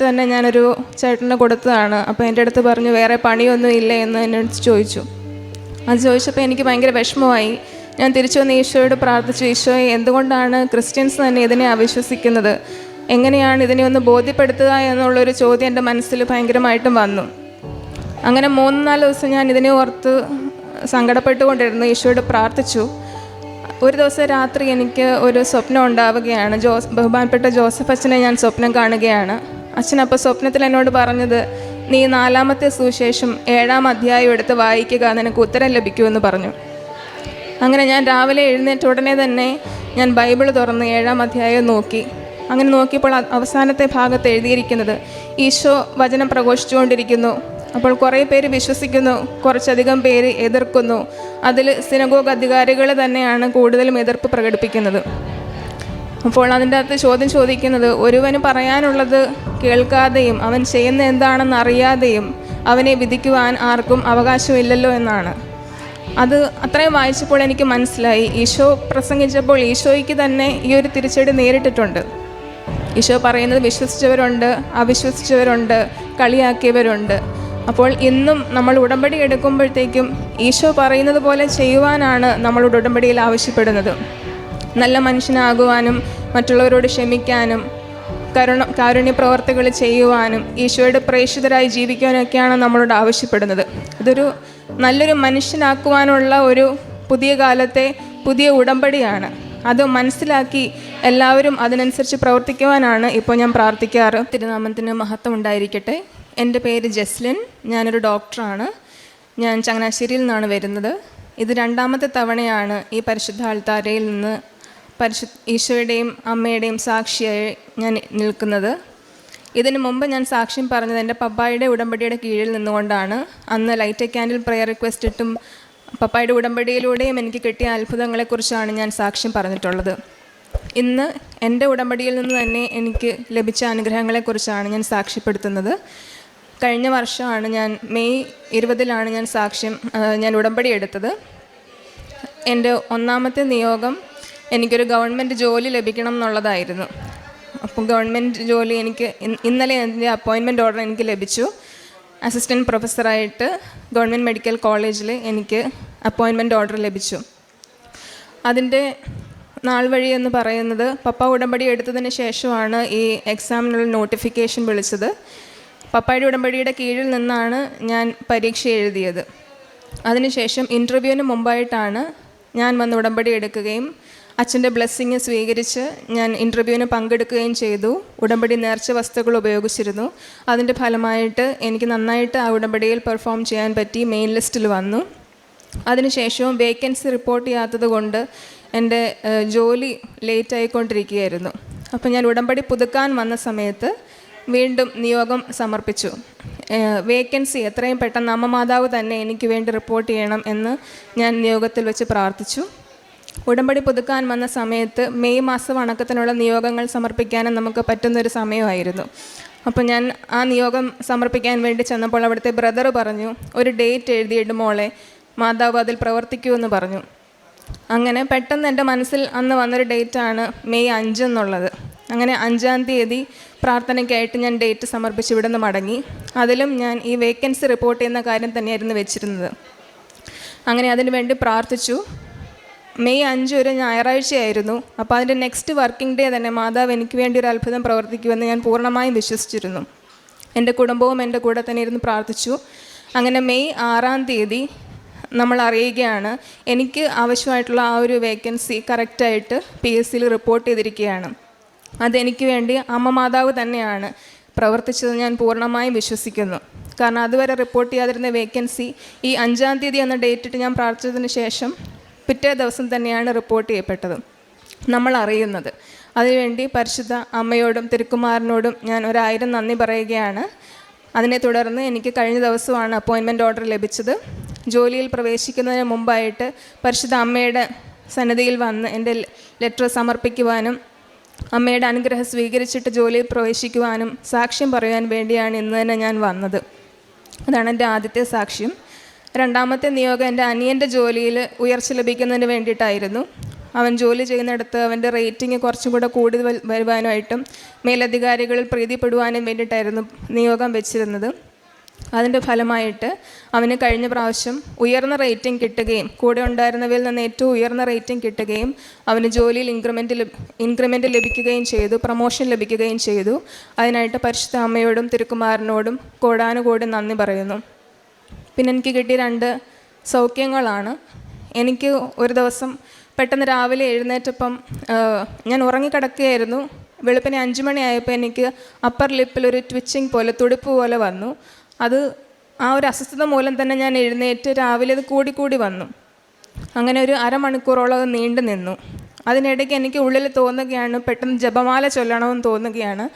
തന്നെ ഞാനൊരു ചേട്ടന് കൊടുത്തതാണ്. അപ്പോൾ എൻ്റെ അടുത്ത് പറഞ്ഞു വേറെ പണിയൊന്നും ഇല്ല എന്ന് എന്നോട് ചോദിച്ചു. അത് ചോദിച്ചപ്പോൾ എനിക്ക് ഭയങ്കര വിഷമമായി. ഞാൻ തിരിച്ചു വന്ന് ഈശോയോട് പ്രാർത്ഥിച്ചു, ഈശോയെ എന്തുകൊണ്ടാണ് ക്രിസ്ത്യൻസ് തന്നെ ഇതിനെ അവിശ്വസിക്കുന്നത്, എങ്ങനെയാണ് ഇതിനെ ഒന്ന് ബോധ്യപ്പെടുത്തുക എന്നുള്ളൊരു ചോദ്യം എൻ്റെ മനസ്സിൽ ഭയങ്കരമായിട്ടും വന്നു. അങ്ങനെ 3-4 ദിവസം ഞാൻ ഇതിനെ ഓർത്ത് സങ്കടപ്പെട്ടുകൊണ്ടിരുന്നു, ഈശോയോട് പ്രാർത്ഥിച്ചു. ഒരു ദിവസം രാത്രി എനിക്ക് ഒരു സ്വപ്നം ഉണ്ടാവുകയാണ്. ബഹുമാനപ്പെട്ട ജോസഫ് അച്ഛനെ ഞാൻ സ്വപ്നം കാണുകയാണ്. അച്ഛൻ അപ്പോൾ സ്വപ്നത്തിൽ എന്നോട് പറഞ്ഞത്, നീ 4-ാമത്തെ സുവിശേഷം 7-ാം അധ്യായം എടുത്ത് വായിക്കുക, നിനക്ക് ഉത്തരം ലഭിക്കുമെന്ന് പറഞ്ഞു. അങ്ങനെ ഞാൻ രാവിലെ എഴുന്നേറ്റ ഉടനെ തന്നെ ഞാൻ ബൈബിൾ തുറന്ന് 7-ാം അധ്യായം നോക്കി. അങ്ങനെ നോക്കിയപ്പോൾ അവസാനത്തെ ഭാഗത്ത് എഴുതിയിരിക്കുന്നത്, ഈശോ വചനം പ്രഘോഷിച്ചുകൊണ്ടിരിക്കുന്നു. അപ്പോൾ കുറേ പേര് വിശ്വസിക്കുന്നു, കുറച്ചധികം പേര് എതിർക്കുന്നു. അതിൽ സിനഗോഗ് അധികാരികൾ തന്നെയാണ് കൂടുതലും എതിർപ്പ് പ്രകടിപ്പിക്കുന്നത്. അപ്പോൾ അതിൻ്റെ അകത്ത് ചോദ്യം ചോദിക്കുന്നത്, ഒരുവന് പറയാനുള്ളത് കേൾക്കാതെയും അവൻ ചെയ്യുന്ന എന്താണെന്ന് അറിയാതെയും അവനെ വിധിക്കുവാൻ ആർക്കും അവകാശമില്ലല്ലോ എന്നാണ്. അത് അത്രയും വായിച്ചപ്പോൾ എനിക്ക് മനസ്സിലായി, ഈശോ പ്രസംഗിച്ചപ്പോൾ ഈശോയ്ക്ക് തന്നെ ഈ ഒരു തിരിച്ചടി നേരിട്ടിട്ടുണ്ട്. ഈശോ പറയുന്നത് വിശ്വസിച്ചവരുണ്ട്, അവിശ്വസിച്ചവരുണ്ട്, കളിയാക്കിയവരുണ്ട്. അപ്പോൾ ഇന്നും നമ്മൾ ഉടമ്പടി എടുക്കുമ്പോഴത്തേക്കും ഈശോ പറയുന്നത് പോലെ ചെയ്യുവാനാണ് നമ്മളോട് ഉടമ്പടിയിൽ ആവശ്യപ്പെടുന്നത്. നല്ല മനുഷ്യനാകുവാനും മറ്റുള്ളവരോട് ക്ഷമിക്കാനും കാരുണ്യ പ്രവർത്തികൾ ചെയ്യുവാനും ഈശോയുടെ പ്രേക്ഷിതരായി ജീവിക്കാനൊക്കെയാണ് നമ്മളോട് ആവശ്യപ്പെടുന്നത്. ഇതൊരു നല്ലൊരു മനുഷ്യനാക്കുവാനുള്ള ഒരു പുതിയ കാലത്തെ പുതിയ ഉടമ്പടിയാണ്. അത് മനസ്സിലാക്കി എല്ലാവരും അതിനനുസരിച്ച് പ്രവർത്തിക്കുവാനാണ് ഇപ്പോൾ ഞാൻ പ്രാർത്ഥിക്കാറ്. തിരുനാമത്തിന് മഹത്വം ഉണ്ടായിരിക്കട്ടെ. എൻ്റെ പേര് ജസ്ലിൻ, ഞാനൊരു ഡോക്ടറാണ്. ഞാൻ ചങ്ങനാശ്ശേരിയിൽ നിന്നാണ് വരുന്നത്. ഇത് 2-ാമത്തെ തവണയാണ് ഈ പരിശുദ്ധ അൾത്താരയിൽ നിന്ന് ഈശോയുടെയും അമ്മയുടെയും സാക്ഷിയായി ഞാൻ നിൽക്കുന്നത്. ഇതിനു മുമ്പ് ഞാൻ സാക്ഷ്യം പറഞ്ഞത് എൻ്റെ പപ്പായുടെ ഉടമ്പടിയുടെ കീഴിൽ നിന്നുകൊണ്ടാണ്. അന്ന് light a candle prayer request ഇട്ടും പപ്പായുടെ ഉടമ്പടിയിലൂടെയും എനിക്ക് കിട്ടിയ അത്ഭുതങ്ങളെക്കുറിച്ചാണ് ഞാൻ സാക്ഷ്യം പറഞ്ഞിട്ടുള്ളത്. ഇന്ന് എൻ്റെ ഉടമ്പടിയിൽ നിന്ന് തന്നെ എനിക്ക് ലഭിച്ച അനുഗ്രഹങ്ങളെക്കുറിച്ചാണ് ഞാൻ സാക്ഷ്യപ്പെടുത്തുന്നത്. കഴിഞ്ഞ വർഷമാണ് ഞാൻ മെയ് 20-ലാണ് ഞാൻ ഉടമ്പടി എടുത്തത്. എൻ്റെ 1-ാമത്തെ നിയോഗം എനിക്കൊരു ഗവൺമെൻറ് ജോലി ലഭിക്കണം എന്നുള്ളതായിരുന്നു. അപ്പം ഗവൺമെൻറ് ജോലി എനിക്ക് ഇന്നലെ എൻ്റെ അപ്പോയിൻമെൻറ്റ് ഓർഡർ എനിക്ക് ലഭിച്ചു. അസിസ്റ്റൻറ്റ് പ്രൊഫസറായിട്ട് ഗവൺമെൻറ് മെഡിക്കൽ കോളേജിൽ എനിക്ക് അപ്പോയിൻമെൻറ്റ് ഓർഡർ ലഭിച്ചു. അതിൻ്റെ നാൾ വഴി എന്ന് പറയുന്നത്, പപ്പ ഉടമ്പടി എടുത്തതിന് ശേഷമാണ് ഈ എക്സാമിനുള്ള നോട്ടിഫിക്കേഷൻ വിളിച്ചത്. പപ്പായുടെ ഉടമ്പടിയുടെ കീഴിൽ നിന്നാണ് ഞാൻ പരീക്ഷ എഴുതിയത്. അതിനുശേഷം ഇൻ്റർവ്യൂവിന് മുമ്പായിട്ടാണ് ഞാൻ വന്ന് ഉടമ്പടി എടുക്കുകയും അച്ഛൻ്റെ ബ്ലെസ്സിങ് സ്വീകരിച്ച് ഞാൻ ഇൻ്റർവ്യൂവിന് പങ്കെടുക്കുകയും ചെയ്തു. ഉടമ്പടി നേർച്ച വസ്തുക്കൾ ഉപയോഗിച്ചിരുന്നു. അതിൻ്റെ ഫലമായിട്ട് എനിക്ക് നന്നായിട്ട് ആ ഉടമ്പടിയിൽ പെർഫോം ചെയ്യാൻ പറ്റി, മെയിൻ ലിസ്റ്റിൽ വന്നു. അതിനുശേഷവും വേക്കൻസി റിപ്പോർട്ട് ചെയ്യാത്തത് കൊണ്ട് എൻ്റെ ജോലി ലേറ്റ് ആയിക്കൊണ്ടിരിക്കുകയായിരുന്നു. അപ്പോൾ ഞാൻ ഉടമ്പടി പുതുക്കാൻ വന്ന സമയത്ത് വീണ്ടും നിയോഗം സമർപ്പിച്ചു. വേക്കൻസി എത്രയും പെട്ടെന്ന് അമ്മ മാതാവ് തന്നെ എനിക്ക് വേണ്ടി റിപ്പോർട്ട് ചെയ്യണം എന്ന് ഞാൻ നിയോഗത്തിൽ വെച്ച് പ്രാർത്ഥിച്ചു. ഉടമ്പടി പുതുക്കാൻ വന്ന സമയത്ത് മെയ് മാസം വണക്കത്തിനുള്ള നിയോഗങ്ങൾ സമർപ്പിക്കാനും നമുക്ക് പറ്റുന്നൊരു സമയമായിരുന്നു. അപ്പോൾ ഞാൻ ആ നിയോഗം സമർപ്പിക്കാൻ വേണ്ടി ചെന്നപ്പോൾ അവിടുത്തെ ബ്രദർ പറഞ്ഞു, ഒരു ഡേറ്റ് എഴുതിയിട്ട് മോളെ, മാതാവ് അതിൽ പ്രവർത്തിക്കുമെന്ന് പറഞ്ഞു. അങ്ങനെ പെട്ടെന്ന് എൻ്റെ മനസ്സിൽ അന്ന് വന്നൊരു ഡേറ്റാണ് മെയ് 5 എന്നുള്ളത്. അങ്ങനെ 5-ാം തീയതി പ്രാർത്ഥനയ്ക്കായിട്ട് ഞാൻ ഡേറ്റ് സമർപ്പിച്ച് ഇവിടെ നിന്ന് മടങ്ങി. അതിലും ഞാൻ ഈ വേക്കൻസി റിപ്പോർട്ട് ചെയ്യുന്ന കാര്യം തന്നെയായിരുന്നു വെച്ചിരുന്നത്. അങ്ങനെ അതിനു വേണ്ടി പ്രാർത്ഥിച്ചു. മെയ് 5 ഒരു ഞായറാഴ്ചയായിരുന്നു. അപ്പോൾ അതിൻ്റെ നെക്സ്റ്റ് വർക്കിംഗ് ഡേ തന്നെ മാതാവ് എനിക്ക് വേണ്ടി ഒരു അത്ഭുതം പ്രവർത്തിക്കുമെന്ന് ഞാൻ പൂർണ്ണമായും വിശ്വസിച്ചിരുന്നു. എൻ്റെ കുടുംബവും എൻ്റെ കൂടെ തന്നെ ഇരുന്ന് പ്രാർത്ഥിച്ചു. അങ്ങനെ മെയ് 6-ാം തീയതി നമ്മൾ അറിയുകയാണ്, എനിക്ക് ആവശ്യമായിട്ടുള്ള ആ ഒരു വേക്കൻസി കറക്റ്റായിട്ട് PSCയിൽ റിപ്പോർട്ട് ചെയ്തിരിക്കുകയാണ്. അതെനിക്ക് വേണ്ടി അമ്മ മാതാവ് തന്നെയാണ് പ്രവർത്തിച്ചത് ഞാൻ പൂർണ്ണമായും വിശ്വസിക്കുന്നു. കാരണം അതുവരെ റിപ്പോർട്ട് ചെയ്യാതിരുന്ന വേക്കൻസി ഈ 5-ാം തീയതി എന്ന ഡേറ്റിട്ട് ഞാൻ പ്രാർത്ഥിച്ചതിന് ശേഷം പിറ്റേ ദിവസം തന്നെയാണ് റിപ്പോർട്ട് ചെയ്യപ്പെട്ടത്, നമ്മൾ അറിയുന്നത്. അതിനുവേണ്ടി പരിശുദ്ധ അമ്മയോടും തിരുക്കുമാരനോടും ഞാൻ 1000 നന്ദി പറയുകയാണ്. അതിനെ തുടർന്ന് എനിക്ക് കഴിഞ്ഞ ദിവസമാണ് അപ്പോയിൻമെൻറ്റ് ഓർഡർ ലഭിച്ചത്. ജോലിയിൽ പ്രവേശിക്കുന്നതിന് മുമ്പായിട്ട് പരിശുദ്ധ അമ്മയുടെ സന്നിധിയിൽ വന്ന് എൻ്റെ ലെറ്റർ സമർപ്പിക്കുവാനും അമ്മയുടെ അനുഗ്രഹം സ്വീകരിച്ചിട്ട് ജോലിയിൽ പ്രവേശിക്കുവാനും സാക്ഷ്യം പറയാൻ വേണ്ടിയാണ് ഇന്ന് തന്നെ ഞാൻ വന്നത്. അതാണ് എൻ്റെ ആദ്യത്തെ സാക്ഷ്യം. 2-ാമത്തെ നിയോഗം എൻ്റെ അനിയൻ്റെ ജോലിയിൽ ഉയർച്ച ലഭിക്കുന്നതിന് വേണ്ടിയിട്ടായിരുന്നു. അവൻ ജോലി ചെയ്യുന്നിടത്ത് അവൻ്റെ റേറ്റിംഗ് കുറച്ചും കൂടെ കൂടി വരുവാനുമായിട്ടും മേലധികാരികളിൽ പ്രീതിപ്പെടുവാനും വേണ്ടിയിട്ടായിരുന്നു നിയോഗം വെച്ചിരുന്നത്. അതിൻ്റെ ഫലമായിട്ട് അവന് കഴിഞ്ഞ പ്രാവശ്യം ഉയർന്ന റേറ്റിംഗ് കിട്ടുകയും കൂടെ ഉണ്ടായിരുന്നവരിൽ നിന്ന് ഏറ്റവും ഉയർന്ന റേറ്റിംഗ് കിട്ടുകയും അവന് ജോലിയിൽ ഇൻക്രിമെൻ്റ് ലഭിക്കുകയും ചെയ്തു, പ്രൊമോഷൻ ലഭിക്കുകയും ചെയ്തു. അതിനായിട്ട് പരിശുദ്ധ അമ്മയോടും തിരുക്കുമാരനോടും കോടാനുകോടി നന്ദി പറയുന്നു. പിന്നെ എനിക്ക് കിട്ടിയ 2 സൗഖ്യങ്ങളാണ്. എനിക്ക് ഒരു ദിവസം പെട്ടെന്ന് രാവിലെ എഴുന്നേറ്റപ്പം ഞാൻ ഉറങ്ങിക്കിടക്കുകയായിരുന്നു. വെളുപ്പിനെ 5 മണിയായപ്പോൾ എനിക്ക് അപ്പർ ലിപ്പിൽ ഒരു ട്വിച്ചിങ് പോലെ, തുടിപ്പ് പോലെ വന്നു. അത് ആ ഒരു അസ്വസ്ഥത മൂലം തന്നെ ഞാൻ എഴുന്നേറ്റ് രാവിലെ അത് കൂടിക്കൂടി വന്നു. അങ്ങനെ ഒരു അരമണിക്കൂറോളം അത് നീണ്ടു നിന്നു. അതിനിടയ്ക്ക് എനിക്ക് ഉള്ളിൽ തോന്നുകയാണ് പെട്ടെന്ന് ജപമാല ചൊല്ലണമെന്ന് തോന്നുകയാണ്.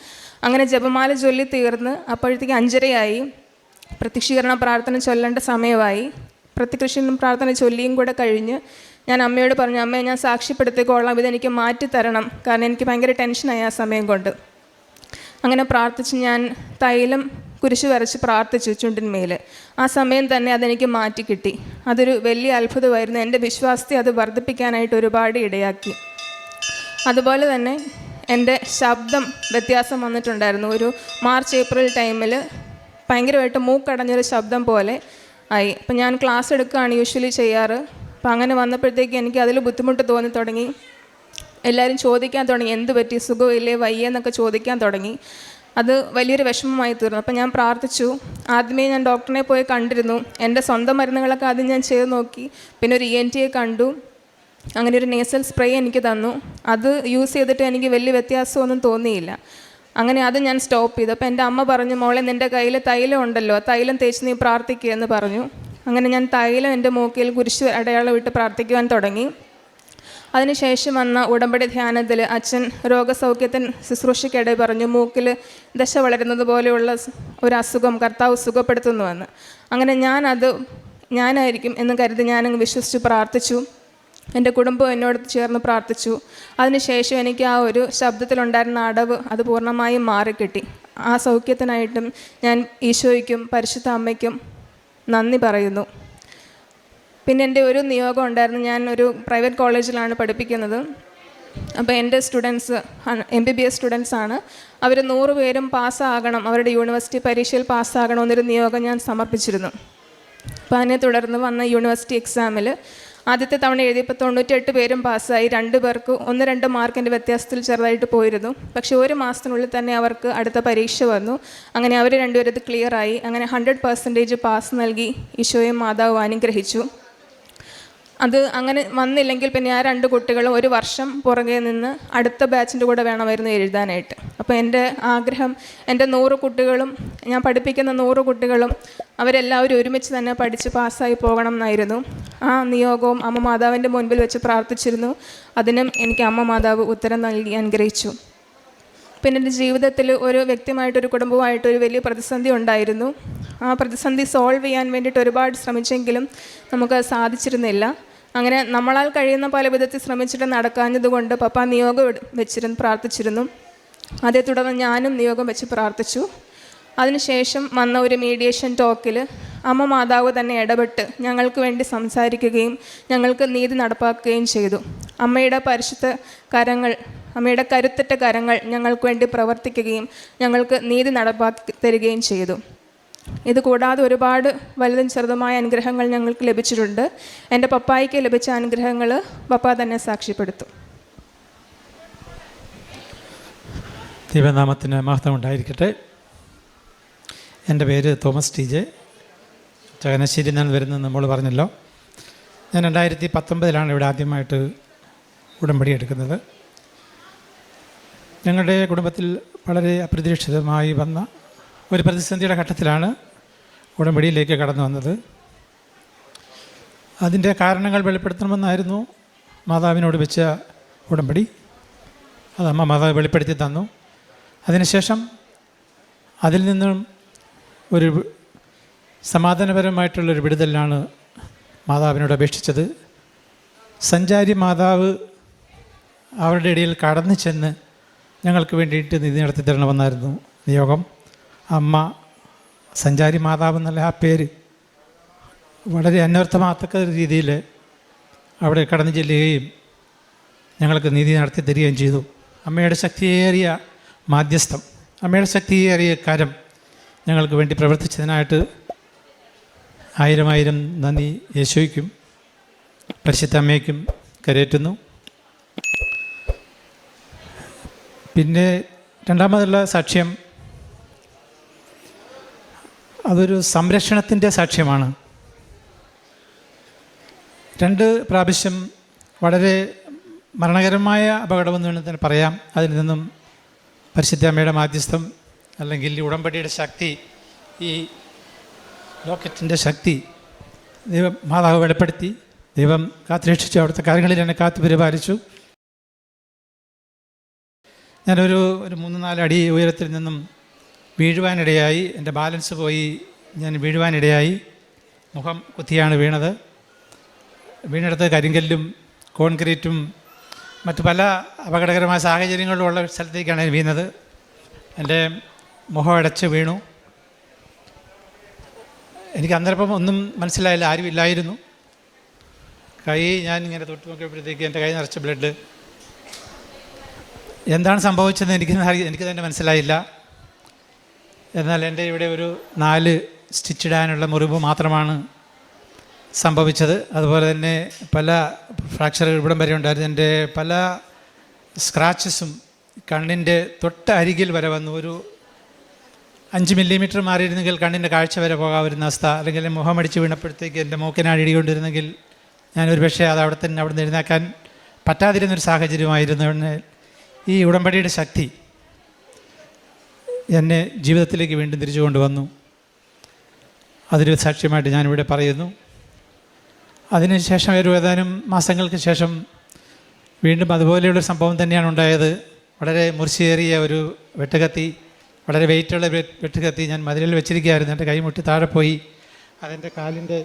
അങ്ങനെ ജപമാല ചൊല്ലി തീർന്ന് അപ്പോഴത്തേക്ക് 5:30 പ്രത്യക്ഷീകരണ പ്രാർത്ഥന ചൊല്ലേണ്ട സമയമായി. പ്രത്യക്ഷീകരണ പ്രാർത്ഥന ചൊല്ലിയും കൂടെ കഴിഞ്ഞ് ഞാൻ അമ്മയോട് പറഞ്ഞു, അമ്മയെ ഞാൻ സാക്ഷ്യപ്പെടുത്തിക്കോളാം, ഇതെനിക്ക് മാറ്റിത്തരണം, കാരണം എനിക്ക് ഭയങ്കര ടെൻഷനായി ആ സമയം കൊണ്ട്. അങ്ങനെ പ്രാർത്ഥിച്ച് ഞാൻ തൈലം കുരിശ് വരച്ച് പ്രാർത്ഥിച്ചു ചുണ്ടിന്മേൽ. ആ സമയം തന്നെ അതെനിക്ക് മാറ്റി കിട്ടി. അതൊരു വലിയ അത്ഭുതമായിരുന്നു. എൻ്റെ വിശ്വാസത്തെ അത് വർദ്ധിപ്പിക്കാനായിട്ട് ഒരുപാട് ഇടയാക്കി. അതുപോലെ തന്നെ എൻ്റെ ശബ്ദം വ്യത്യാസം വന്നിട്ടുണ്ടായിരുന്നു. ഒരു മാർച്ച് ഏപ്രിൽ ടൈമിൽ ഭയങ്കരമായിട്ട് മൂക്കടഞ്ഞൊരു ശബ്ദം പോലെ ആയി. അപ്പം ഞാൻ ക്ലാസ് എടുക്കുകയാണ് യൂഷ്വലി ചെയ്യാറ്. അപ്പം അങ്ങനെ വന്നപ്പോഴത്തേക്ക് എനിക്ക് അതിൽ ബുദ്ധിമുട്ട് തോന്നി തുടങ്ങി. എല്ലാവരും ചോദിക്കാൻ തുടങ്ങി, എന്ത് പറ്റി, സുഖമില്ലേ, വയ്യെന്നൊക്കെ ചോദിക്കാൻ തുടങ്ങി. അത് വലിയൊരു വിഷമമായി തീർന്നു. അപ്പം ഞാൻ പ്രാർത്ഥിച്ചു. ആദ്യമേ ഞാൻ ഡോക്ടറിനെ പോയി കണ്ടിരുന്നു. എൻ്റെ സ്വന്തം മരുന്നുകളൊക്കെ ആദ്യം ഞാൻ ചെയ്ത് നോക്കി. പിന്നെ ഒരു ENT കണ്ടു. അങ്ങനെ ഒരു നേസൽ സ്പ്രേ എനിക്ക് തന്നു. അത് യൂസ് ചെയ്തിട്ട് എനിക്ക് വലിയ വ്യത്യാസമൊന്നും തോന്നിയില്ല. അങ്ങനെ അത് ഞാൻ സ്റ്റോപ്പ് ചെയ്തു. അപ്പോൾ എൻ്റെ അമ്മ പറഞ്ഞു, മോളെ നിൻ്റെ കയ്യിൽ തൈലം ഉണ്ടല്ലോ, തൈലം തേച്ച് നീ പ്രാർത്ഥിക്കുക എന്ന് പറഞ്ഞു. അങ്ങനെ ഞാൻ തൈലം എൻ്റെ മൂക്കിൽ കുരിശ് അടയാളം ഇട്ട് പ്രാർത്ഥിക്കുവാൻ തുടങ്ങി. അതിനുശേഷം വന്ന ഉടമ്പടി ധ്യാനത്തിൽ അച്ഛൻ രോഗസൗഖ്യത്തിന് ശുശ്രൂഷയ്ക്കിടെ പറഞ്ഞു, മൂക്കിൽ ദശ വളരുന്നത് പോലെയുള്ള ഒരു അസുഖം കർത്താവ് സുഖപ്പെടുത്തുന്നുവെന്ന്. അങ്ങനെ ഞാനായിരിക്കും എന്ന് കരുതി ഞാനങ്ങ് വിശ്വസിച്ച് പ്രാർത്ഥിച്ചു. എൻ്റെ കുടുംബം എന്നോട് ചേർന്ന് പ്രാർത്ഥിച്ചു. അതിനുശേഷം എനിക്ക് ആ ഒരു ശബ്ദത്തിലുണ്ടായിരുന്ന അടവ് അത് പൂർണ്ണമായും മാറിക്കിട്ടി. ആ സൗഖ്യത്തിനായിട്ടും ഞാൻ ഈശോയ്ക്കും പരിശുദ്ധ അമ്മയ്ക്കും നന്ദി പറയുന്നു. പിന്നെ എൻ്റെ ഒരു നിയോഗം ഉണ്ടായിരുന്നു. ഞാൻ ഒരു പ്രൈവറ്റ് കോളേജിലാണ് പഠിപ്പിക്കുന്നത്. അപ്പോൾ എൻ്റെ സ്റ്റുഡൻസ് MBBS സ്റ്റുഡൻസാണ്. അവർ 100 പേരും പാസ്സാകണം, അവരുടെ യൂണിവേഴ്സിറ്റി പരീക്ഷയിൽ പാസ്സാകണമെന്നൊരു നിയോഗം ഞാൻ സമർപ്പിച്ചിരുന്നു. അപ്പോൾ അതിനെ തുടർന്ന് വന്ന യൂണിവേഴ്സിറ്റി എക്സാമിൽ ആദ്യത്തെ തവണ എഴുതിയപ്പോൾ 98 പേരും പാസ്സായി. 2 പേർക്ക് 1-2 മാർക്കിൻ്റെ വ്യത്യാസത്തിൽ ചെറുതായിട്ട് പോയിരുന്നു. പക്ഷേ 1 മാസത്തിനുള്ളിൽ തന്നെ അവർക്ക് അടുത്ത പരീക്ഷ വന്നു. അങ്ങനെ അവർ 2 പേരും ഇത് ക്ലിയറായി. അങ്ങനെ 100% പാസ് നൽകി ഈശോയും മാതാവും അനുഗ്രഹിച്ചു. അത് അങ്ങനെ വന്നില്ലെങ്കിൽ പിന്നെ ആ 2 കുട്ടികളും 1 വർഷം പുറകെ നിന്ന് അടുത്ത ബാച്ചിൻ്റെ കൂടെ വേണമായിരുന്നു എഴുതാനായിട്ട്. അപ്പോൾ എൻ്റെ ആഗ്രഹം എൻ്റെ 100 കുട്ടികളും, ഞാൻ പഠിപ്പിക്കുന്ന 100 കുട്ടികളും അവരെല്ലാവരും ഒരുമിച്ച് തന്നെ പഠിച്ച് പാസ്സായി പോകണം എന്നായിരുന്നു. ആ നിയോഗവും അമ്മ മാതാവിൻ്റെ മുൻപിൽ വെച്ച് പ്രാർത്ഥിച്ചിരുന്നു. അതിനും എനിക്ക് അമ്മ മാതാവ് ഉത്തരം നൽകി അനുഗ്രഹിച്ചു. പിന്നെ എൻ്റെ ജീവിതത്തിൽ ഒരു വ്യക്തിയുമായിട്ടൊരു കുടുംബമായിട്ടൊരു വലിയ പ്രതിസന്ധി ഉണ്ടായിരുന്നു. ആ പ്രതിസന്ധി സോൾവ് ചെയ്യാൻ വേണ്ടിയിട്ട് ഒരുപാട് ശ്രമിച്ചെങ്കിലും നമുക്കത് സാധിച്ചിരുന്നില്ല. അങ്ങനെ നമ്മളാൽ കഴിയുന്ന പല വിധത്തിൽ ശ്രമിച്ചിട്ട് നടക്കാഞ്ഞതുകൊണ്ട് പപ്പ നിയോഗം പ്രാർത്ഥിച്ചിരുന്നു. അതേ തുടർന്ന് ഞാനും നിയോഗം വെച്ച് പ്രാർത്ഥിച്ചു. അതിനുശേഷം വന്ന ഒരു മീഡിയേഷൻ ടോക്കിൽ അമ്മ മാതാവ് തന്നെ ഇടപെട്ട് ഞങ്ങൾക്ക് വേണ്ടി സംസാരിക്കുകയും ഞങ്ങൾക്ക് നീതി നടപ്പാക്കുകയും ചെയ്തു. അമ്മയുടെ പരിശുദ്ധ കരങ്ങൾ, അമ്മയുടെ കരുത്തുറ്റ കരങ്ങൾ ഞങ്ങൾക്ക് വേണ്ടി പ്രവർത്തിക്കുകയും ഞങ്ങൾക്ക് നീതി നടപ്പാക്കി തരികയും ചെയ്തു. ഇത് കൂടാതെ ഒരുപാട് വലുതും ചെറുതുമായ അനുഗ്രഹങ്ങൾ ഞങ്ങൾക്ക് ലഭിച്ചിട്ടുണ്ട്. എൻ്റെ പപ്പായ്ക്ക് ലഭിച്ച അനുഗ്രഹങ്ങൾ പപ്പ തന്നെ സാക്ഷ്യപ്പെടുത്തും. ദൈവനാമത്തിന് മഹത്വം ഉണ്ടായിരിക്കട്ടെ. എൻ്റെ പേര് തോമസ് TJ, ചങ്ങനാശ്ശേരിയിൽ നിന്നാണ് വരുന്നത്. നമ്മൾ പറഞ്ഞല്ലോ, ഞാൻ 2019 ഇവിടെ ആദ്യമായിട്ട് ഉടമ്പടി എടുക്കുന്നത്. ഞങ്ങളുടെ കുടുംബത്തിൽ വളരെ അപ്രതീക്ഷിതമായി വന്ന ഒരു പ്രതിസന്ധിയുടെ ഘട്ടത്തിലാണ് ഉടമ്പടിയിലേക്ക് കടന്നു വന്നത്. അതിൻ്റെ കാരണങ്ങൾ വെളിപ്പെടുത്തണമെന്നായിരുന്നു മാതാവിനോട് വെച്ച ഉടമ്പടി. അത് അമ്മ മാതാവ് വെളിപ്പെടുത്തി തന്നു. അതിനുശേഷം അതിൽ നിന്നും ഒരു സമാധാനപരമായിട്ടുള്ളൊരു വിടുതലിനാണ് മാതാവിനോട് അപേക്ഷിച്ചത്. സഞ്ചാരി മാതാവ് അവരുടെ ഇടയിൽ കടന്നു ചെന്ന് ഞങ്ങൾക്ക് വേണ്ടിയിട്ട് നിധി നടത്തി തരണമെന്നായിരുന്നു നിയോഗം. അമ്മ സഞ്ചാരി മാതാവ് എന്നുള്ള ആ പേര് വളരെ അന്വർത്ഥമാകത്തക്ക രീതിയിൽ അവിടെ കടന്നു ചെല്ലുകയും ഞങ്ങൾക്ക് നീതി നടത്തി തരികയും ചെയ്തു. അമ്മയുടെ ശക്തിയേറിയ മാധ്യസ്ഥം, അമ്മയുടെ ശക്തിയേറിയ കരം ഞങ്ങൾക്ക് വേണ്ടി പ്രവർത്തിച്ചതിനായിട്ട് ആയിരം നന്ദി യേശോയ്ക്കും പരിശുദ്ധ അമ്മയ്ക്കും കരയേറ്റുന്നു. പിന്നെ രണ്ടാമതുള്ള സാക്ഷ്യം അതൊരു സംരക്ഷണത്തിൻ്റെ സാക്ഷ്യമാണ്. 2 പ്രാവശ്യം വളരെ മരണകരമായ അപകടമെന്ന് വേണമെങ്കിൽ തന്നെ പറയാം. അതിൽ നിന്നും പരിശുദ്ധ അമ്മയുടെ മാധ്യസ്ഥം അല്ലെങ്കിൽ ഉടമ്പടിയുടെ ശക്തി, ഈ ലോക്കറ്റിൻ്റെ ശക്തി ദൈവം മാതാവ് വെളിപ്പെടുത്തി, ദൈവം കാത്തുരക്ഷിച്ചു. അവിടുത്തെ കാര്യങ്ങളിൽ എന്നെ കാത്തു പരിപാലിച്ചു. ഞാനൊരു 3-4 അടി ഉയരത്തിൽ നിന്നും വീഴുവാനിടയായി. എൻ്റെ ബാലൻസ് പോയി ഞാൻ വീഴുവാനിടയായി. മുഖം കുത്തിയാണ് വീണത്. വീണെടുത്ത് കരിങ്കല്ലും കോൺക്രീറ്റും മറ്റു പല അപകടകരമായ സാഹചര്യങ്ങളിലും ഉള്ള സ്ഥലത്തേക്കാണ് വീണത്. എൻ്റെ മുഖം അടച്ച് വീണു. എനിക്ക് അന്നേരം ഒന്നും മനസ്സിലായില്ല, ആരുമില്ലായിരുന്നു. കൈ ഞാൻ ഇങ്ങനെ തൊട്ട് നോക്കിയപ്പോഴത്തേക്ക് എൻ്റെ കൈ നിറച്ച ബ്ലഡ്. എന്താണ് സംഭവിച്ചതെന്ന് എനിക്ക് തന്നെ മനസ്സിലായില്ല. എന്നാൽ എൻ്റെ ഇവിടെ ഒരു 4 സ്റ്റിച്ചിടാനുള്ള മുറിവ് മാത്രമാണ് സംഭവിച്ചത്. അതുപോലെ തന്നെ പല ഫ്രാക്ചറുകൾ ഇവിടം വരെ ഉണ്ടായിരുന്നു. എൻ്റെ പല സ്ക്രാച്ചസും കണ്ണിൻ്റെ തൊട്ട് അരികിൽ വരെ വന്നു. ഒരു 5 മില്ലിമീറ്റർ മാറിയിരുന്നെങ്കിൽ കണ്ണിൻ്റെ കാഴ്ച വരെ പോകാവുന്ന അവസ്ഥ. അല്ലെങ്കിൽ മുഖമടിച്ച് വീണപ്പോഴത്തേക്ക് എൻ്റെ മൂക്കിനാണ് ഇടികൊണ്ടിരുന്നെങ്കിൽ ഞാനൊരു പക്ഷേ അത് അവിടെ നിന്ന് എഴുന്നേക്കാൻ പറ്റാതിരുന്നൊരു സാഹചര്യമായിരുന്നു. ഈ ഉടമ്പടിയുടെ ശക്തി എന്നെ ജീവിതത്തിലേക്ക് വീണ്ടും തിരിച്ചു കൊണ്ടുവന്നു. അതൊരു സാക്ഷ്യമായിട്ട് ഞാനിവിടെ പറയുന്നു. അതിനുശേഷം ഒരു ഏതാനും മാസങ്ങൾക്ക് ശേഷം വീണ്ടും അതുപോലെയുള്ളൊരു സംഭവം തന്നെയാണ് ഉണ്ടായത്. വളരെ മുറിച്ചേറിയ ഒരു വെട്ടുകത്തി, വളരെ വെയിറ്റുള്ള വെട്ടുകത്തി ഞാൻ മതിലിൽ വെച്ചിരിക്കുകയായിരുന്നു. എൻ്റെ കൈമുട്ടി താഴെ പോയി. അതെൻ്റെ കാലിൻ്റെ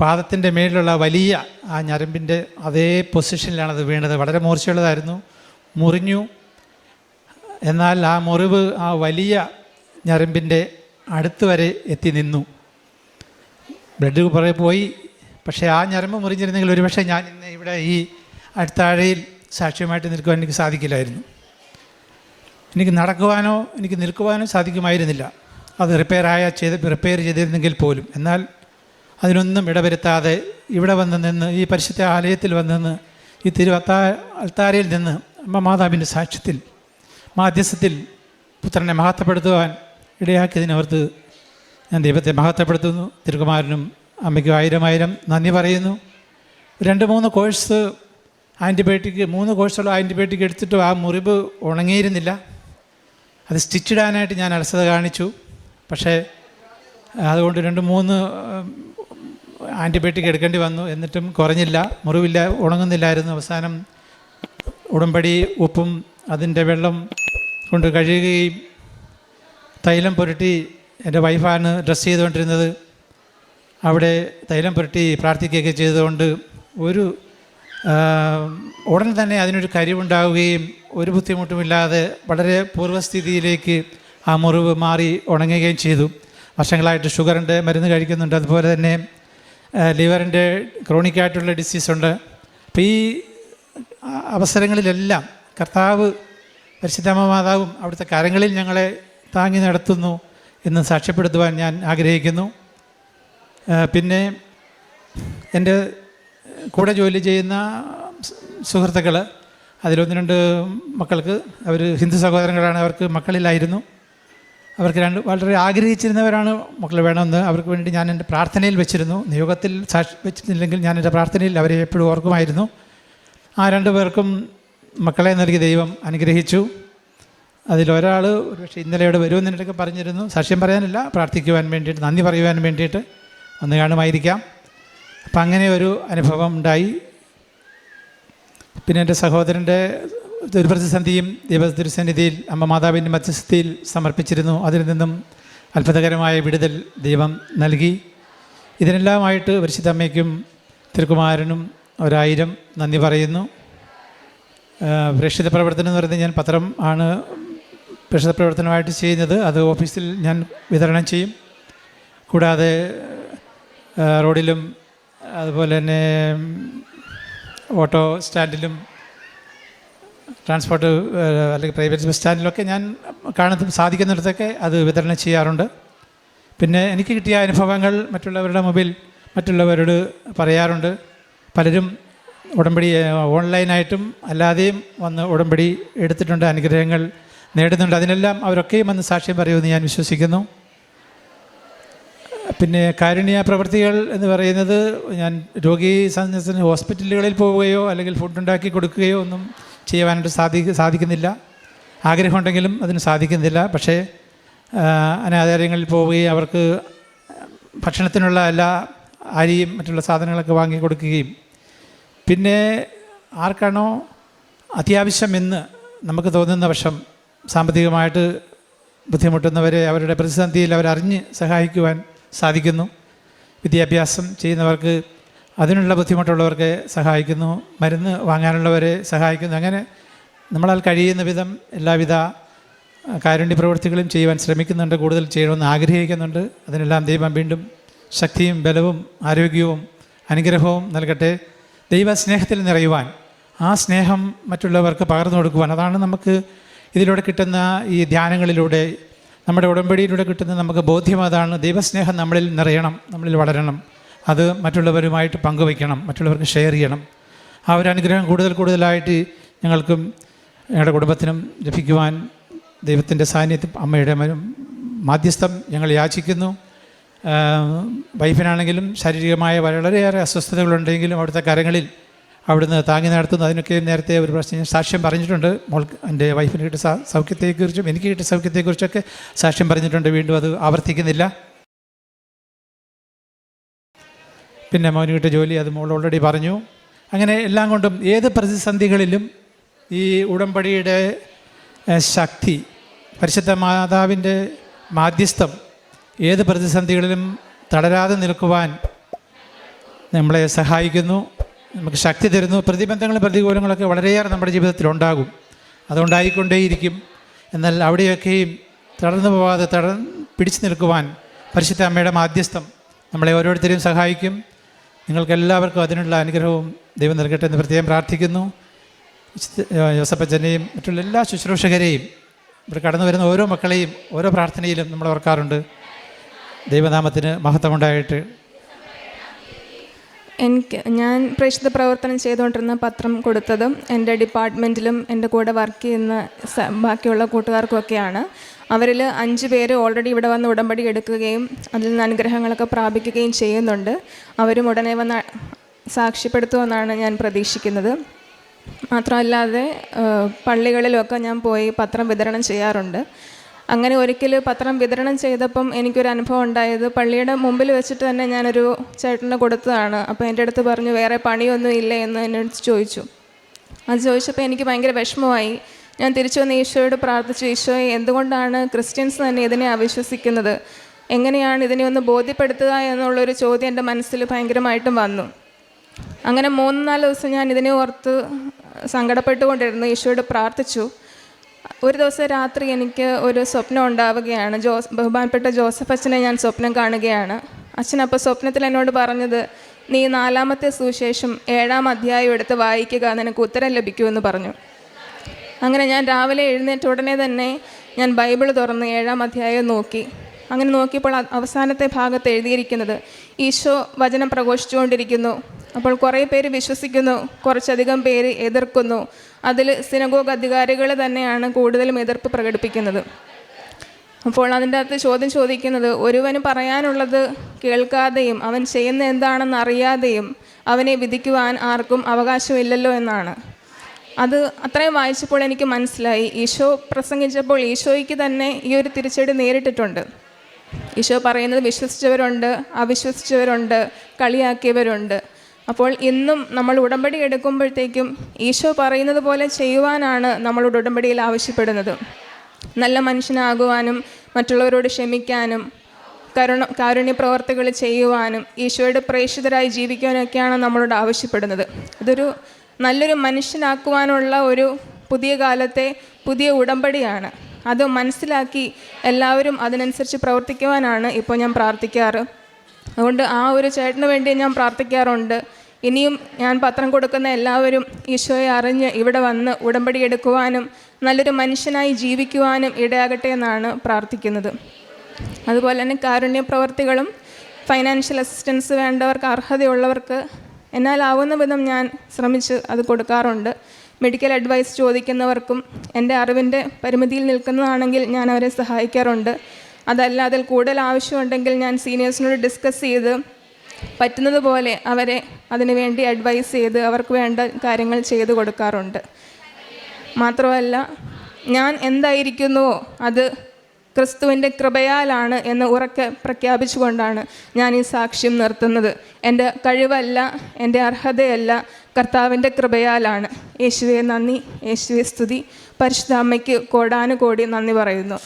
പാദത്തിൻ്റെ മേലിലുള്ള വലിയ ആ ഞരമ്പിൻ്റെ അതേ പൊസിഷനിലാണത് വീണത്. വളരെ മൂർച്ചയുള്ളതായിരുന്നു. മുറിഞ്ഞു. എന്നാൽ ആ മുറിവ് ആ വലിയ ഞരമ്പിൻ്റെ അടുത്ത് വരെ എത്തി നിന്നു. ബ്ലഡ് കുറേ പോയി. പക്ഷേ ആ ഞരമ്പ് മുറിഞ്ഞിരുന്നെങ്കിൽ ഒരുപക്ഷെ ഞാൻ ഇന്ന് ഇവിടെ ഈ അടുത്താഴയിൽ സാക്ഷ്യമായിട്ട് നിൽക്കുവാൻ എനിക്ക് സാധിക്കില്ലായിരുന്നു. എനിക്ക് നടക്കുവാനോ എനിക്ക് നിൽക്കുവാനോ സാധിക്കുമായിരുന്നില്ല. അത് റിപ്പയർ ചെയ്തിരുന്നെങ്കിൽ പോലും. എന്നാൽ അതിനൊന്നും ഇടവരുത്താതെ ഇവിടെ വന്ന് നിന്ന്, ഈ പരിശുദ്ധ ആലയത്തിൽ വന്ന് നിന്ന്, ഈ അൾത്താരയിൽ നിന്ന് അമ്മ മാതാവിൻ്റെ സാക്ഷ്യത്തിൽ മാധ്യസ്ഥത്തിൽ പുത്രനെ മഹത്വപ്പെടുത്തുവാൻ ഇടയാക്കിയതിനോർത്ത് ഞാൻ ദൈവത്തെ മഹത്വപ്പെടുത്തുന്നു. തിരുകുമാരനും അമ്മയ്ക്കും 1000 നന്ദി പറയുന്നു. 2-3 കോഴ്സ് ആൻറ്റിബയോട്ടിക് 3 കോഴ്സുള്ള ആൻറ്റിബയോട്ടിക് എടുത്തിട്ടും ആ മുറിവ് ഉണങ്ങിയിരുന്നില്ല. അത് സ്റ്റിച്ചിടാനായിട്ട് ഞാൻ അലസത കാണിച്ചു. പക്ഷേ അതുകൊണ്ട് 2-3 ആൻറ്റിബയോട്ടിക് എടുക്കേണ്ടി വന്നു. എന്നിട്ടും കുറഞ്ഞില്ല, മുറിവില്ല, ഉണങ്ങുന്നില്ലായിരുന്നു. അവസാനം ഉടമ്പടി ഉപ്പും അതിൻ്റെ വെള്ളം കൊണ്ട് കഴുകുകയും തൈലം പുരട്ടി, എൻ്റെ വൈഫാണ് ഡ്രസ്സ് ചെയ്തുകൊണ്ടിരുന്നത്, അവിടെ തൈലം പുരട്ടി പ്രാർത്ഥിക്കുകയൊക്കെ ചെയ്തുകൊണ്ട് ഉടൻ തന്നെ അതിനൊരു കരിവുണ്ടാവുകയും ഒരു ബുദ്ധിമുട്ടുമില്ലാതെ വളരെ പൂർവ്വസ്ഥിതിയിലേക്ക് ആ മുറിവ് മാറി ഉണങ്ങുകയും ചെയ്തു. വർഷങ്ങളായിട്ട് ഷുഗറിൻ്റെ മരുന്ന് കഴിക്കുന്നുണ്ട്. അതുപോലെ തന്നെ ലിവറിൻ്റെ ക്രോണിക്കായിട്ടുള്ള ഡിസീസുണ്ട്. അപ്പോൾ ഈ അവസരങ്ങളിലെല്ലാം കർത്താവ് പരിശുദ്ധ മാതാവും അവിടുത്തെ കരങ്ങളിൽ ഞങ്ങളെ താങ്ങി നടത്തുന്നു എന്ന് സാക്ഷ്യപ്പെടുത്തുവാൻ ഞാൻ ആഗ്രഹിക്കുന്നു. പിന്നെ എൻ്റെ കൂടെ ജോലി ചെയ്യുന്ന സുഹൃത്തുക്കൾ, അതിൽ1-2 മക്കൾക്ക്, അവർ ഹിന്ദു സഹോദരങ്ങളാണ്, അവർക്ക് മക്കളില്ലായിരുന്നു. അവർക്ക് വളരെ ആഗ്രഹിച്ചിരുന്നവരാണ് മക്കൾ വേണമെന്ന്. അവർക്ക് വേണ്ടി ഞാൻ എൻ്റെ പ്രാർത്ഥനയിൽ വെച്ചിരുന്നു. നിയോഗത്തിൽ വെച്ചിട്ടില്ലെങ്കിൽ ഞാൻ എൻ്റെ പ്രാർത്ഥനയിൽ അവരെ എപ്പോഴും ഓർക്കുമായിരുന്നു. ആ 2 പേർക്കും മക്കളെ നൽകി ദൈവം അനുഗ്രഹിച്ചു. അതിലൊരാൾ ഒരുപക്ഷെ ഇന്നലെ ഇവിടെ വരുമെന്ന് എന്നൊക്കെ പറഞ്ഞിരുന്നു. സാക്ഷ്യം പറയാനില്ല, പ്രാർത്ഥിക്കുവാൻ വേണ്ടിയിട്ട്, നന്ദി പറയുവാൻ വേണ്ടിയിട്ട് ഒന്ന് കാണുമായിരിക്കാം. അപ്പം അങ്ങനെ ഒരു അനുഭവം ഉണ്ടായി. പിന്നെ എൻ്റെ സഹോദരൻ്റെ ഒരു പ്രതിസന്ധിയും ദൈവതിരുസന്നിധിയിൽ അമ്മ മാതാവിൻ്റെ മധ്യസ്ഥതയിൽ സമർപ്പിച്ചിരുന്നു. അതിൽ നിന്നും അത്ഭുതകരമായ വിടുതൽ ദൈവം നൽകി. ഇതിനെല്ലാമായിട്ട് പരിശുദ്ധ അമ്മയ്ക്കും തിരുക്കുമാരനും 1000 നന്ദി പറയുന്നു. പ്രേക്ഷിത പ്രവർത്തനം എന്ന് പറയുന്നത് ഞാൻ പത്രം ആണ് പ്രേക്ഷിത പ്രവർത്തനമായിട്ട് ചെയ്യുന്നത്. അത് ഓഫീസിൽ ഞാൻ വിതരണം ചെയ്യും. കൂടാതെ റോഡിലും അതുപോലെ തന്നെ ഓട്ടോ സ്റ്റാൻഡിലും ട്രാൻസ്പോർട്ട് അല്ലെങ്കിൽ പ്രൈവറ്റ് ബസ് സ്റ്റാൻഡിലൊക്കെ ഞാൻ സാധിക്കുന്നിടത്തൊക്കെ അത് വിതരണം ചെയ്യാറുണ്ട്. പിന്നെ എനിക്ക് കിട്ടിയ അനുഭവങ്ങൾ മറ്റുള്ളവരുടെ മുമ്പിൽ മറ്റുള്ളവരോട് പറയാറുണ്ട്. പലരും ഉടമ്പടി ഓൺലൈനായിട്ടും അല്ലാതെയും വന്ന് ഉടമ്പടി എടുത്തിട്ടുണ്ട്, അനുഗ്രഹങ്ങൾ നേടുന്നുണ്ട്. അതിനെല്ലാം അവരൊക്കെയും വന്ന് സാക്ഷ്യം പറയുമെന്ന് ഞാൻ വിശ്വസിക്കുന്നു. പിന്നെ കാരുണ്യ പ്രവൃത്തികൾ എന്ന് പറയുന്നത് ഞാൻ രോഗി സന്ദർശന ഹോസ്പിറ്റലുകളിൽ പോവുകയോ അല്ലെങ്കിൽ ഫുഡ് ഉണ്ടാക്കി കൊടുക്കുകയോ ഒന്നും ചെയ്യുവാനായിട്ട് സാധിക്കുന്നില്ല. ആഗ്രഹമുണ്ടെങ്കിലും അതിന് സാധിക്കുന്നില്ല. പക്ഷേ അനാഥാലയങ്ങളിൽ പോവുകയും അവർക്ക് ഭക്ഷണത്തിനുള്ള എല്ലാ അരിയും മറ്റുള്ള സാധനങ്ങളൊക്കെ വാങ്ങി കൊടുക്കുകയും പിന്നെ ആർക്കാണോ അത്യാവശ്യമെന്ന് നമുക്ക് തോന്നുന്ന പക്ഷം സാമ്പത്തികമായിട്ട് ബുദ്ധിമുട്ടുന്നവരെ അവരുടെ പ്രതിസന്ധിയിൽ അവരറിഞ്ഞ് സഹായിക്കുവാൻ സാധിക്കുന്നു. വിദ്യാഭ്യാസം ചെയ്യുന്നവർക്ക് അതിനുള്ള ബുദ്ധിമുട്ടുള്ളവർക്ക് സഹായിക്കുന്നു, മരുന്ന് വാങ്ങാനുള്ളവരെ സഹായിക്കുന്നു. അങ്ങനെ നമ്മളാൽ കഴിയുന്ന വിധം എല്ലാവിധ കാരുണ്യ പ്രവൃത്തികളും ചെയ്യുവാൻ ശ്രമിക്കുന്നുണ്ട്, കൂടുതൽ ചെയ്യണമെന്ന് ആഗ്രഹിക്കുന്നുണ്ട്. അതിനെല്ലാം ദൈവം വീണ്ടും ശക്തിയും ബലവും ആരോഗ്യവും അനുഗ്രഹവും നൽകട്ടെ. ദൈവസ്നേഹത്തിൽ നിറയുവാൻ, ആ സ്നേഹം മറ്റുള്ളവർക്ക് പകർന്നു കൊടുക്കുവാൻ, അതാണ് നമുക്ക് ഇതിലൂടെ കിട്ടുന്ന ഈ ധ്യാനങ്ങളിലൂടെ നമ്മുടെ ഉടമ്പടിയിലൂടെ കിട്ടുന്ന നമുക്ക് ബോധ്യം അതാണ്. ദൈവസ്നേഹം നമ്മളിൽ നിറയണം, നമ്മളിൽ വളരണം, അത് മറ്റുള്ളവരുമായിട്ട് പങ്കുവയ്ക്കണം, മറ്റുള്ളവർക്ക് ഷെയർ ചെയ്യണം. ആ ഒരു അനുഗ്രഹം കൂടുതലായിട്ട് ഞങ്ങൾക്കും ഞങ്ങളുടെ കുടുംബത്തിനും ലഭിക്കുവാൻ ദൈവത്തിൻ്റെ സാന്നിധ്യം, അമ്മയുടെ മാധ്യസ്ഥം ഞങ്ങൾ യാചിക്കുന്നു. വൈഫിനാണെങ്കിലും ശാരീരികമായ വളരെയേറെ അസ്വസ്ഥതകളുണ്ടെങ്കിലും അവിടുത്തെ കരങ്ങളിൽ അവിടുന്ന് താങ്ങി നടത്തുന്നു. അതിനൊക്കെ നേരത്തെ ഒരു പ്രശ്നം സാക്ഷ്യം പറഞ്ഞിട്ടുണ്ട്. എൻ്റെ വൈഫിന് കിട്ടിയ സൗഖ്യത്തെക്കുറിച്ചും എനിക്ക് കിട്ടിയ സൗഖ്യത്തെക്കുറിച്ചൊക്കെ സാക്ഷ്യം പറഞ്ഞിട്ടുണ്ട്. വീണ്ടും അത് ആവർത്തിക്കുന്നില്ല. പിന്നെ മോന് കിട്ടിയ ജോലി അത് മോൾ ഓൾറെഡി പറഞ്ഞു. അങ്ങനെ എല്ലാം കൊണ്ടും ഏത് പ്രതിസന്ധികളിലും ഈ ഉടമ്പടിയുടെ ശക്തി, പരിശുദ്ധ മാതാവിൻ്റെ മാധ്യസ്ഥം ഏത് പ്രതിസന്ധികളിലും തളരാതെ നിൽക്കുവാൻ നമ്മളെ സഹായിക്കുന്നു, നമുക്ക് ശക്തി തരുന്നു. പ്രതിബന്ധങ്ങളും പ്രതികൂലങ്ങളൊക്കെ വളരെയേറെ നമ്മുടെ ജീവിതത്തിലുണ്ടാകും, അതുണ്ടായിക്കൊണ്ടേയിരിക്കും. എന്നാൽ അവിടെയൊക്കെയും തളർന്നു പോകാതെ പിടിച്ചു നിൽക്കുവാൻ പരിശുദ്ധ അമ്മയുടെ മാധ്യസ്ഥം നമ്മളെ ഓരോരുത്തരെയും സഹായിക്കും. നിങ്ങൾക്കെല്ലാവർക്കും അതിനുള്ള അനുഗ്രഹവും ദൈവം നൽകട്ടെ എന്ന് പ്രത്യേകം പ്രാർത്ഥിക്കുന്നു. ജോസഫച്ചനെയും മറ്റുള്ള എല്ലാ ശുശ്രൂഷകരെയും ഇവിടെ കടന്നു വരുന്ന ഓരോ മക്കളെയും ഓരോ പ്രാർത്ഥനയിലും നമ്മൾ ഓർക്കാറുണ്ട്. ദൈവനാമത്തിന് മഹത്വമുണ്ടായിട്ട്. ഞാൻ പ്രേക്ഷിത പ്രവർത്തനം ചെയ്തുകൊണ്ടിരുന്ന പത്രം കൊടുത്തത് എൻ്റെ ഡിപ്പാർട്ട്മെൻറ്റിലും എൻ്റെ കൂടെ വർക്ക് ചെയ്യുന്ന ബാക്കിയുള്ള കൂട്ടുകാർക്കുമൊക്കെയാണ്. അവരിൽ 5 പേര് ഓൾറെഡി ഇവിടെ വന്ന് ഉടമ്പടി എടുക്കുകയും അതിൽ നിന്ന് അനുഗ്രഹങ്ങളൊക്കെ പ്രാപിക്കുകയും ചെയ്യുന്നുണ്ട്. അവരും ഉടനെ വന്ന് സാക്ഷ്യപ്പെടുത്തുമെന്നാണ് ഞാൻ പ്രതീക്ഷിക്കുന്നത്. മാത്രമല്ലാതെ പള്ളികളിലൊക്കെ ഞാൻ പോയി പത്രം വിതരണം ചെയ്യാറുണ്ട്. അങ്ങനെ ഒരിക്കൽ പത്രം വിതരണം ചെയ്തപ്പം എനിക്കൊരു അനുഭവം ഉണ്ടായത്, പള്ളിയുടെ മുമ്പിൽ വെച്ചിട്ട് തന്നെ ഞാനൊരു ചേട്ടന് കൊടുത്തതാണ്. അപ്പോൾ എൻ്റെ അടുത്ത് പറഞ്ഞു വേറെ പണിയൊന്നും ഇല്ലേ എന്ന് എന്നോട് ചോദിച്ചു. അത് ചോദിച്ചപ്പോൾ എനിക്ക് ഭയങ്കര വിഷമമായി. ഞാൻ തിരിച്ചു വന്ന് ഈശോയോട് പ്രാർത്ഥിച്ചു, ഈശോയെ എന്തുകൊണ്ടാണ് ക്രിസ്ത്യൻസ് തന്നെ ഇതിനെ അവിശ്വസിക്കുന്നത്, എങ്ങനെയാണ് ഇതിനെ ഒന്ന് ബോധ്യപ്പെടുത്തുക എന്നുള്ളൊരു ചോദ്യം എൻ്റെ മനസ്സിൽ ഭയങ്കരമായിട്ടും വന്നു. അങ്ങനെ 3-4 ദിവസം ഞാൻ ഇതിനെ ഓർത്ത് സങ്കടപ്പെട്ടുകൊണ്ടിരുന്നു, ഈശോയോട് പ്രാർത്ഥിച്ചു. ഒരു ദിവസം രാത്രി എനിക്ക് ഒരു സ്വപ്നം ഉണ്ടാവുകയാണ്. ബഹുമാനപ്പെട്ട ജോസഫ് അച്ഛനെ ഞാൻ സ്വപ്നം കാണുകയാണ്. അച്ഛൻ അപ്പോൾ സ്വപ്നത്തിൽ എന്നോട് പറഞ്ഞത്, നീ 4-ാമത്തെ സുവിശേഷം 7-ാം അധ്യായം എടുത്ത് വായിക്കുക, നിനക്ക് ഉത്തരം ലഭിക്കുമെന്ന് പറഞ്ഞു. അങ്ങനെ ഞാൻ രാവിലെ എഴുന്നേറ്റ ഉടനെ തന്നെ ഞാൻ ബൈബിൾ തുറന്ന് 7-ാം അധ്യായം നോക്കി. അങ്ങനെ നോക്കിയപ്പോൾ അവസാനത്തെ ഭാഗത്ത് എഴുതിയിരിക്കുന്നത്, ഈശോ വചനം പ്രഘോഷിച്ചുകൊണ്ടിരിക്കുന്നു. അപ്പോൾ കുറേ പേര് വിശ്വസിക്കുന്നു, കുറച്ചധികം പേര് എതിർക്കുന്നു. അതിൽ സിനഗോഗ് അധികാരികൾ തന്നെയാണ് കൂടുതലും എതിർപ്പ് പ്രകടിപ്പിക്കുന്നത്. അപ്പോൾ അതിൻ്റെ അകത്ത് ചോദ്യം ചോദിക്കുന്നത്, ഒരുവന് പറയാനുള്ളത് കേൾക്കാതെയും അവൻ ചെയ്യുന്ന എന്താണെന്ന് അറിയാതെയും അവനെ വിധിക്കുവാൻ ആർക്കും അവകാശമില്ലല്ലോ എന്നാണ്. അത് അത്രയും വായിച്ചപ്പോൾ എനിക്ക് മനസ്സിലായി, ഈശോ പ്രസംഗിച്ചപ്പോൾ ഈശോയ്ക്ക് തന്നെ ഈ ഒരു തിരിച്ചടി നേരിട്ടിട്ടുണ്ട്. ഈശോ പറയുന്നത് വിശ്വസിച്ചവരുണ്ട്, അവിശ്വസിച്ചവരുണ്ട്, കളിയാക്കിയവരുണ്ട്. അപ്പോൾ ഇന്നും നമ്മൾ ഉടമ്പടി എടുക്കുമ്പോഴത്തേക്കും ഈശോ പറയുന്നത് പോലെ ചെയ്യുവാനാണ് നമ്മളോട് ഉടമ്പടിയിൽ ആവശ്യപ്പെടുന്നത്. നല്ല മനുഷ്യനാകുവാനും മറ്റുള്ളവരോട് ക്ഷമിക്കാനും കാരുണ്യ പ്രവർത്തികൾ ചെയ്യുവാനും ഈശോയുടെ പ്രേക്ഷിതരായി ജീവിക്കാനൊക്കെയാണ് നമ്മളോട് ആവശ്യപ്പെടുന്നത്. ഇതൊരു നല്ലൊരു മനുഷ്യനാക്കുവാനുള്ള ഒരു പുതിയ കാലത്തെ പുതിയ ഉടമ്പടിയാണ്. അത് മനസ്സിലാക്കി എല്ലാവരും അതിനനുസരിച്ച് പ്രവർത്തിക്കുവാനാണ് ഇപ്പോൾ ഞാൻ പ്രാർത്ഥിക്കാറ്. അതുകൊണ്ട് ആ ഒരു ചേട്ടന് വേണ്ടി ഞാൻ പ്രാർത്ഥിക്കാറുണ്ട്. ഇനിയും ഞാൻ പത്രം കൊടുക്കുന്ന എല്ലാവരും ഈശോയെ അറിഞ്ഞ് ഇവിടെ വന്ന് ഉടമ്പടി എടുക്കുവാനും നല്ലൊരു മനുഷ്യനായി ജീവിക്കുവാനും ഇടയാകട്ടെ എന്നാണ് പ്രാർത്ഥിക്കുന്നത്. അതുപോലെ തന്നെ കാരുണ്യ പ്രവർത്തികളും ഫൈനാൻഷ്യൽ അസിസ്റ്റൻസ് വേണ്ടവർക്ക്, അർഹതയുള്ളവർക്ക് എന്നാലാവുന്ന വിധം ഞാൻ ശ്രമിച്ച് അത് കൊടുക്കാറുണ്ട്. മെഡിക്കൽ അഡ്വൈസ് ചോദിക്കുന്നവർക്കും എൻ്റെ അറിവിൻ്റെ പരിമിതിയിൽ നിൽക്കുന്നതാണെങ്കിൽ ഞാൻ അവരെ സഹായിക്കാറുണ്ട്. അതല്ല, അതിൽ കൂടുതൽ ആവശ്യമുണ്ടെങ്കിൽ ഞാൻ സീനിയേഴ്സിനോട് ഡിസ്കസ് ചെയ്ത് പറ്റുന്നത് പോലെ അവരെ അതിനുവേണ്ടി അഡ്വൈസ് ചെയ്ത് അവർക്ക് വേണ്ട കാര്യങ്ങൾ ചെയ്തു കൊടുക്കാറുണ്ട്. മാത്രമല്ല, ഞാൻ എന്തായിരിക്കുന്നുവോ അത് ക്രിസ്തുവിൻ്റെ കൃപയാലാണ് എന്ന് ഉറക്കെ പ്രഖ്യാപിച്ചുകൊണ്ടാണ് ഞാൻ ഈ സാക്ഷ്യം നിർത്തുന്നത്. എൻ്റെ കഴിവല്ല, എൻ്റെ അർഹതയല്ല, കർത്താവിൻ്റെ കൃപയാലാണ്. യേശുവേ നന്ദി, യേശുവേ സ്തുതി. പരിശുദ്ധ അമ്മയ്ക്ക് കോടാനുകോടി നന്ദി പറയുന്നു.